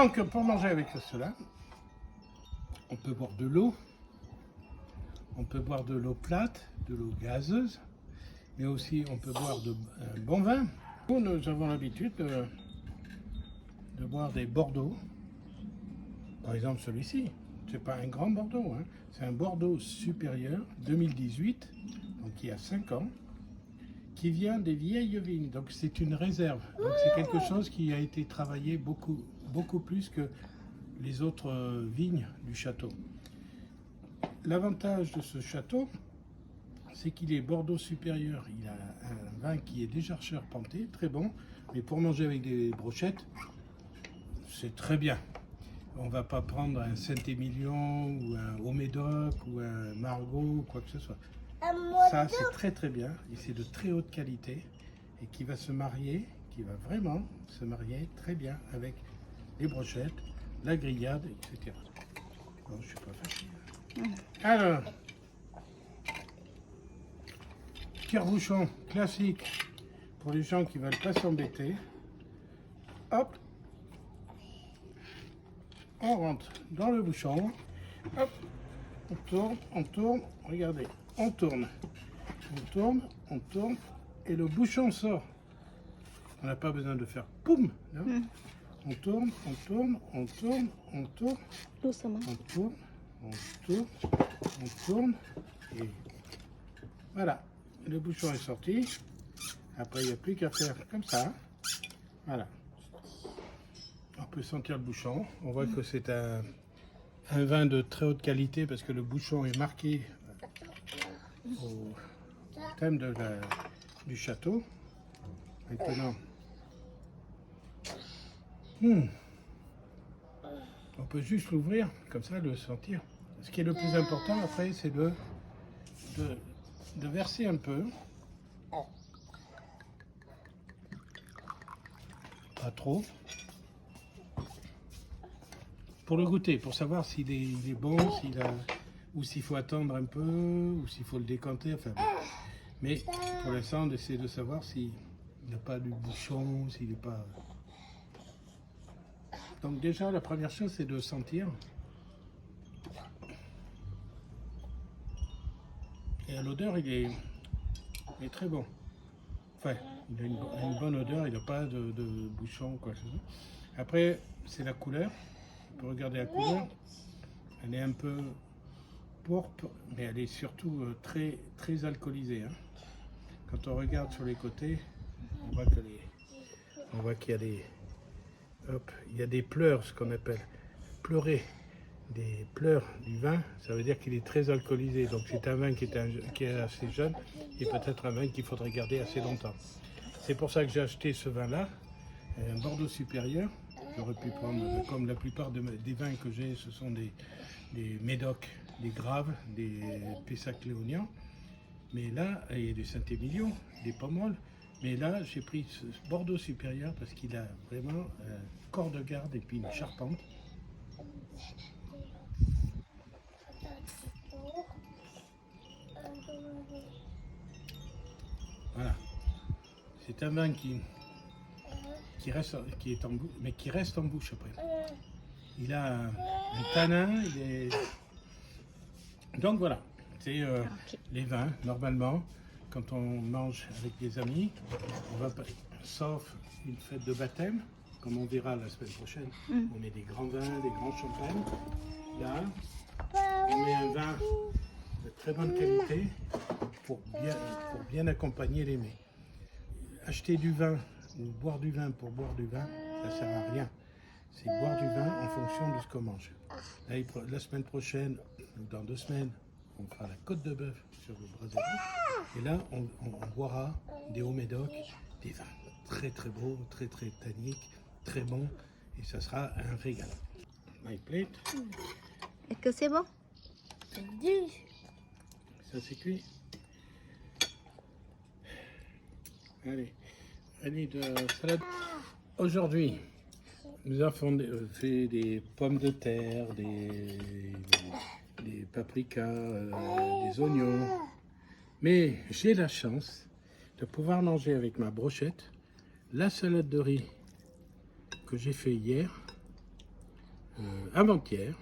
Donc, pour manger avec cela, on peut boire de l'eau. On peut boire de l'eau plate, de l'eau gazeuse, mais aussi on peut boire un bon vin. Nous avons l'habitude de boire des Bordeaux. Par exemple celui-ci, c'est pas un grand Bordeaux, hein. C'est un Bordeaux supérieur 2018, donc il y a 5 ans, qui vient des vieilles vignes. Donc c'est une réserve. Donc c'est quelque chose qui a été travaillé beaucoup plus que les autres vignes du château. L'avantage de ce château, c'est qu'il est Bordeaux supérieur. Il a un vin qui est déjà charpenté, très bon, mais pour manger avec des brochettes, c'est très bien. On ne va pas prendre un Saint-Émilion ou un Haut-Médoc ou un Margaux ou quoi que ce soit. Ça, c'est très bien et c'est de très haute qualité et qui va se marier, qui va vraiment se marier très bien avec les brochettes, la grillade, etc. Bon, je suis pas facile. Alors, tire-bouchon classique pour les gens qui ne veulent pas s'embêter. Hop, on rentre dans le bouchon. Hop, on tourne, regardez, on tourne, et le bouchon sort. On n'a pas besoin de faire poum, non. On tourne, Doucement. on tourne, et voilà, le bouchon est sorti. Après, il n'y a plus qu'à faire comme ça. Voilà. On peut sentir le bouchon. On voit que c'est un vin de très haute qualité parce que le bouchon est marqué au thème du château. Maintenant, on peut juste l'ouvrir, comme ça, le sentir. Ce qui est le plus important après, c'est de verser un peu. Pas trop. Pour le goûter, pour savoir s'il est bon, ou s'il faut attendre un peu, ou s'il faut le décanter. Enfin, bon. Mais pour l'instant, on essaie de savoir s'il n'a pas du bouchon, s'il n'est pas... Donc déjà, la première chose, c'est de sentir. Et à l'odeur, il est très bon. Enfin, il a une bonne odeur, il n'a pas de bouchon, quoi. Après, c'est la couleur. On peut regarder la couleur. Elle est un peu pourpre, mais elle est surtout très alcoolisée. Hein. Quand on regarde sur les côtés, on voit qu'il y a il y a des pleurs, ce qu'on appelle pleurer, des pleurs du vin. Ça veut dire qu'il est très alcoolisé. Donc c'est un vin qui est assez jeune et peut-être un vin qu'il faudrait garder assez longtemps. C'est pour ça que j'ai acheté ce vin-là, un Bordeaux supérieur. J'aurais pu prendre, comme la plupart des vins que j'ai, ce sont des Médoc, des Graves, des Pessac-Léognan. Mais là, il y a du Saint-Émilion, des Pommerol. Mais là, j'ai pris ce Bordeaux supérieur parce qu'il a vraiment un corps de garde et puis une charpente. Voilà. C'est un vin qui reste en bouche après. Il a un tanin, Donc voilà, c'est les vins, normalement, quand on mange avec des amis, on va pas, sauf une fête de baptême, comme on verra la semaine prochaine, on met des grands vins, des grands champagnes. Là, on met un vin de très bonne qualité pour bien accompagner les mets. Acheter du vin ou boire du vin pour boire du vin, ça ne sert à rien. C'est boire du vin en fonction de ce qu'on mange. Là, la semaine prochaine, ou dans 2 semaines, on fera la côte de bœuf sur le brasier. Et là, on boira des Haut-Médoc, des vins très beaux, très tanniques, très bons. Et ça sera un régal. My plate. Est-ce que c'est bon? Ça c'est cuit. Allez, de salade. Aujourd'hui, nous avons fait des pommes de terre, des paprikas, des oignons. Mais j'ai la chance de pouvoir manger avec ma brochette la salade de riz que j'ai fait hier avant-hier.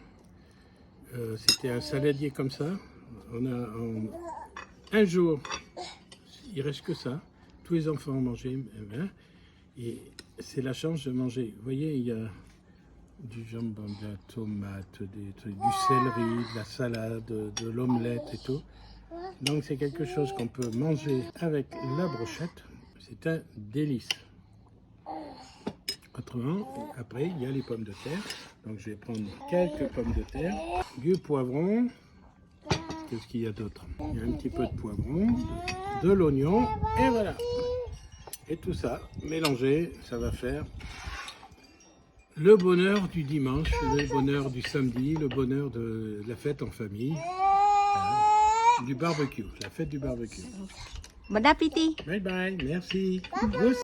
C'était un saladier comme ça. On a un jour, il reste que ça. Tous les enfants ont mangé. Et c'est la chance de manger. Vous voyez, il y a du jambon, de la tomate, du céleri, de la salade, de l'omelette et tout. Donc c'est quelque chose qu'on peut manger avec la brochette. C'est un délice. Autrement, après, il y a les pommes de terre. Donc je vais prendre quelques pommes de terre, du poivron. Qu'est-ce qu'il y a d'autre? Il y a un petit peu de poivron, de l'oignon, et voilà. Et tout ça, mélangé, ça va faire le bonheur du dimanche, le bonheur du samedi, le bonheur de la fête en famille, du barbecue, la fête du barbecue. Bon appétit. Bye bye, merci. Vous aussi.